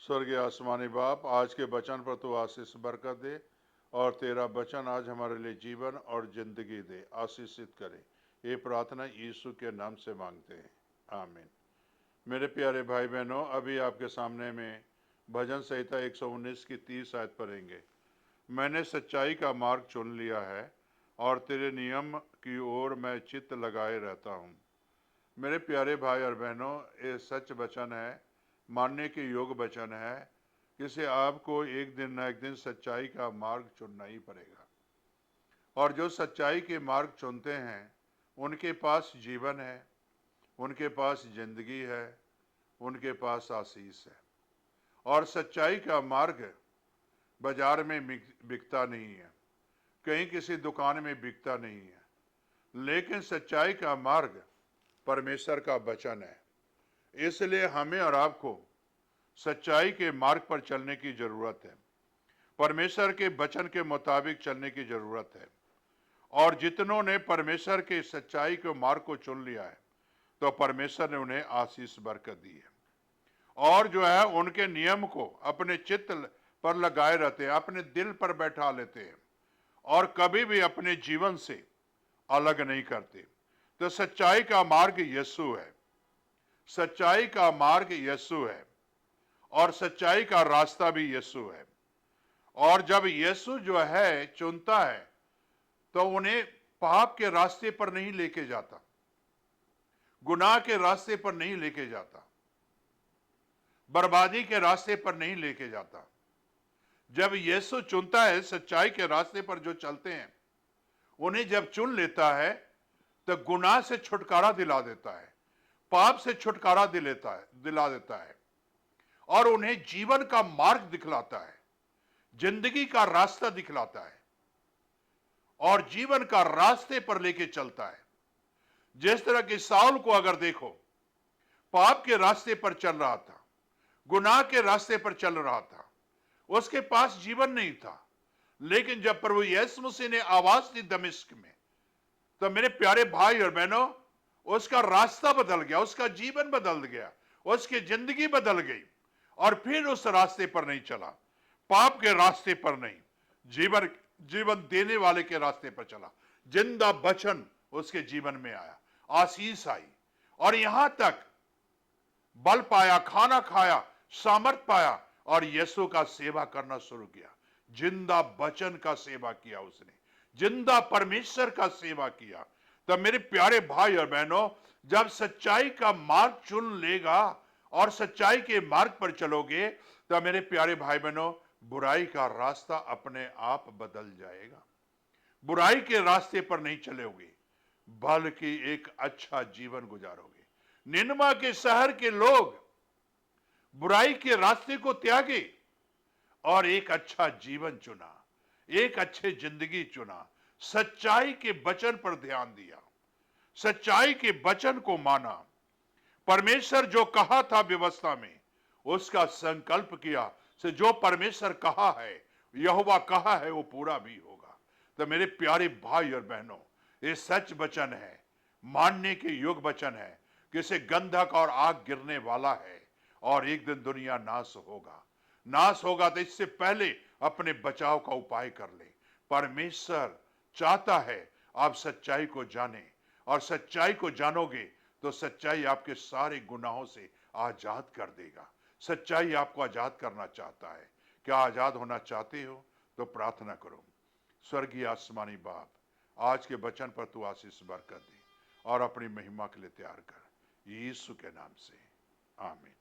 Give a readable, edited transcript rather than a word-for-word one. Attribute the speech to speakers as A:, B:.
A: स्वर्गीय आसमानी बाप, आज के वचन पर तू आशीष बरकत दे और तेरा वचन आज हमारे लिए जीवन और जिंदगी दे, आशीषित करे। ये प्रार्थना यीशु के नाम से मांगते हैं, आमीन। मेरे प्यारे भाई बहनों, अभी आपके सामने में भजन संहिता 119 की 30 आयत पढ़ेंगे। मैंने सच्चाई का मार्ग चुन लिया है और तेरे नियम की ओर मैं चित्त लगाए रहता हूँ। मेरे प्यारे भाई और बहनों, ये सच वचन है, मानने के योग्य वचन है। किसे आपको एक दिन न एक दिन सच्चाई का मार्ग चुनना ही पड़ेगा, और जो सच्चाई के मार्ग चुनते हैं उनके पास जीवन है, उनके पास जिंदगी है, उनके पास आशीष है। और सच्चाई का मार्ग बाजार में बिकता नहीं है, कहीं किसी दुकान में बिकता नहीं है, लेकिन सच्चाई का मार्ग परमेश्वर का वचन है। इसलिए हमें और आपको सच्चाई के मार्ग पर चलने की जरूरत है, परमेश्वर के वचन के मुताबिक चलने की जरूरत है। और जितनों ने परमेश्वर के सच्चाई के मार्ग को चुन लिया है, तो परमेश्वर ने उन्हें आशीष बरकत दी है। और जो है उनके नियम को अपने चित्त पर लगाए रहते हैं, अपने दिल पर बैठा लेते हैं और कभी भी अपने जीवन से अलग नहीं करते। तो सच्चाई का मार्ग यीशु है, सच्चाई का मार्ग यीशु है और सच्चाई का रास्ता भी यीशु है। और जब यीशु जो है चुनता है तो उन्हें पाप के रास्ते पर नहीं लेके जाता, गुनाह के रास्ते पर नहीं लेके जाता, बर्बादी के रास्ते पर नहीं लेके जाता। जब यीशु चुनता है, सच्चाई के रास्ते पर जो चलते हैं उन्हें जब चुन लेता है तो गुनाह से छुटकारा दिला देता है, पाप से छुटकारा दिला देता है और उन्हें जीवन का मार्ग दिखलाता है, जिंदगी का रास्ता दिखलाता है और जीवन का रास्ते पर लेके चलता है। जिस तरह कि साउल को अगर देखो, पाप के रास्ते पर चल रहा था, गुनाह के रास्ते पर चल रहा था, उसके पास जीवन नहीं था, लेकिन जब प्रभु यीशु मसीह ने आवाज दी दमिश्क में, तो मेरे प्यारे भाई और बहनों, उसका रास्ता बदल गया, उसका जीवन बदल गया, उसकी जिंदगी बदल गई और फिर उस रास्ते पर नहीं चला, पाप के रास्ते पर नहीं, जीवन देने वाले के रास्ते पर चला। जिंदा वचन उसके जीवन में आया, आशीष आई और यहां तक बल पाया, खाना खाया, सामर्थ पाया और यीशु का सेवा करना शुरू किया। जिंदा वचन का सेवा किया उसने, जिंदा परमेश्वर का सेवा किया। तो मेरे प्यारे भाई और बहनों, जब सच्चाई का मार्ग चुन लेगा और सच्चाई के मार्ग पर चलोगे, तो मेरे प्यारे भाई बहनों, बुराई का रास्ता अपने आप बदल जाएगा। बुराई के रास्ते पर नहीं चलोगे, बल्कि एक अच्छा जीवन गुजारोगे। निनवा के शहर के लोग बुराई के रास्ते को त्यागे और एक अच्छा जीवन चुना, एक अच्छे जिंदगी चुना, सच्चाई के वचन पर ध्यान दिया, सच्चाई के वचन को माना, परमेश्वर जो कहा था व्यवस्था में उसका संकल्प किया, से जो परमेश्वर कहा है, यहोवा कहा है, वो पूरा भी होगा। तो मेरे प्यारे भाई और बहनों, ये सच वचन है, मानने के योग्य वचन है कि इसे गंधक और आग गिरने वाला है और एक दिन दुनिया नाश होगा। नाश होगा तो इससे पहले अपने बचाव का उपाय कर ले। परमेश्वर चाहता है आप सच्चाई को जाने, और सच्चाई को जानोगे तो सच्चाई आपके सारे गुनाहों से आजाद कर देगा। सच्चाई आपको आजाद करना चाहता है। क्या आजाद होना चाहते हो? तो प्रार्थना करो। स्वर्गीय आसमानी बाप, आज के वचन पर तू आशीष बरकत दे और अपनी महिमा के लिए तैयार कर, यीशु के नाम से, आमीन।